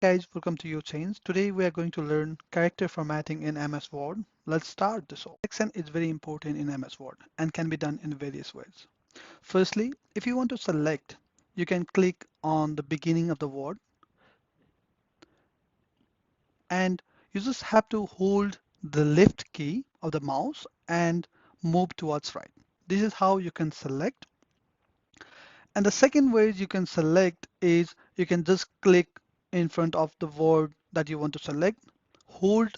guys, welcome to Change. Today we are going to learn character formatting in MS Word. Let's start this off. Selection is very important in MS Word and can be done in various ways. Firstly, if you want to select, you can click on the beginning of the word and you just have to hold the left key of the mouse and move towards right. This is how you can select. And the second way you can select is you can just click in front of the word that you want to select, hold,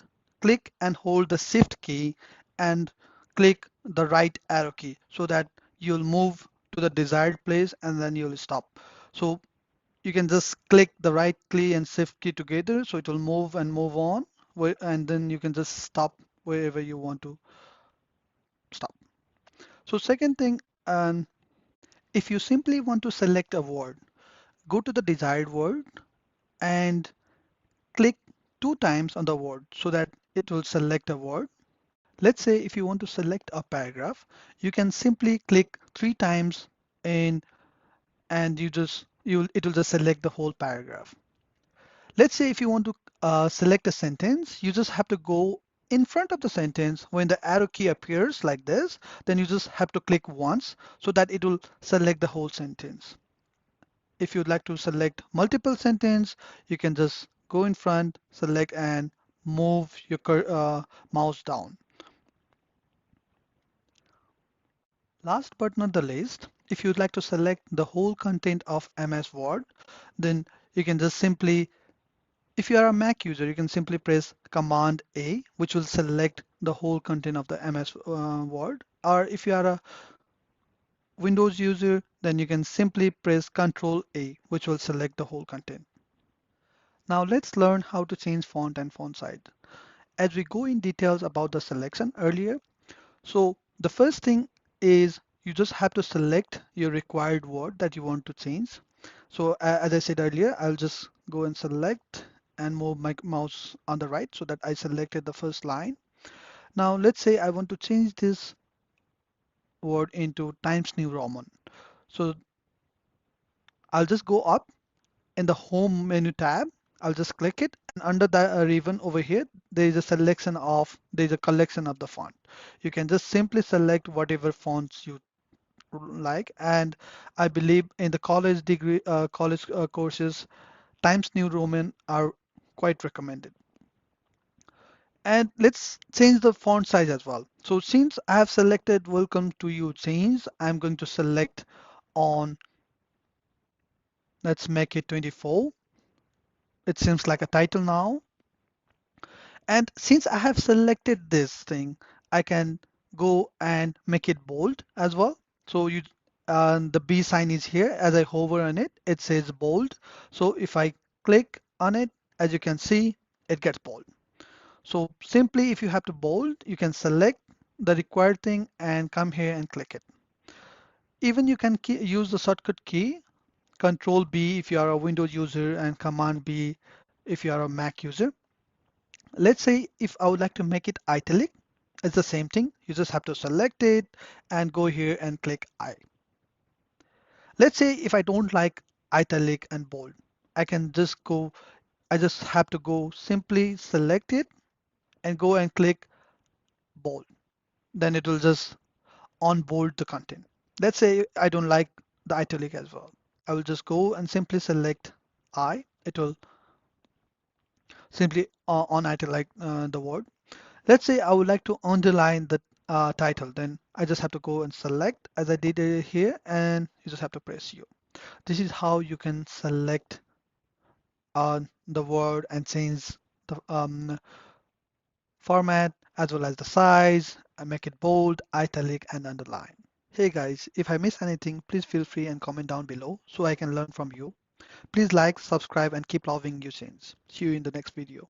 click and hold the shift key and click the right arrow key so that you'll move to the desired place and then you'll stop. So you can just click the right key and shift key together so it will move and move on and then you can just stop wherever you want to stop. So second thing, if you simply want to select a word, go to the desired word and click 2 times on the word so that it will select a word. Let's say if you want to select a paragraph, you can simply click 3 times in and it will just select the whole paragraph. Let's say if you want to select a sentence, you just have to go in front of the sentence. When the arrow key appears like this, then you just have to click once so that it will select the whole sentence. If you'd like to select multiple sentence, you can just go in front, select and move your mouse down. Last but not the least, if you'd like to select the whole content of MS Word, then you can just simply, if you are a Mac user, you can simply press Command A, which will select the whole content of the MS Word. Or if you are a Windows user, then you can simply press Control A, which will select the whole content. Now let's learn how to change font and font size. As we go in details about the selection earlier, so the first thing is you just have to select your required word that you want to change. So as I said earlier, I'll just go and select and move my mouse on the right so that I selected the first line. Now let's say I want to change this word into Times New Roman. So I'll just go up in the home menu tab. I'll just click it and under the ribbon over here, there is a collection of the font. You can just simply select whatever fonts you like. And I believe in the college courses, Times New Roman are quite recommended. And let's change the font size as well. So since I have selected welcome to you change, I'm going to select on, let's make it 24. It seems like a title now. And since I have selected this thing, I can go and make it bold as well. So the B sign is here. As I hover on it, it says bold. So if I click on it, as you can see, it gets bold. So simply, if you have to bold, you can select the required thing and come here and click it. Even you can use the shortcut key, Control B if you are a Windows user and Command B if you are a Mac user. Let's say if I would like to make it italic, it's the same thing. You just have to select it and go here and click I. Let's say if I don't like italic and bold, I just have to go simply select it and go and click bold. Then it will just onboard the content. Let's say I don't like the italic as well. I will just go and simply select I. It will simply on italic the word. Let's say I would like to underline the title, then I just have to go and select as I did here and you just have to press U. This is how you can select the word and change the format as well as the size and make it bold, italic and underline. Hey guys, if I miss anything, please feel free and comment down below so I can learn from you. Please like, subscribe and keep loving your change. See you in the next video.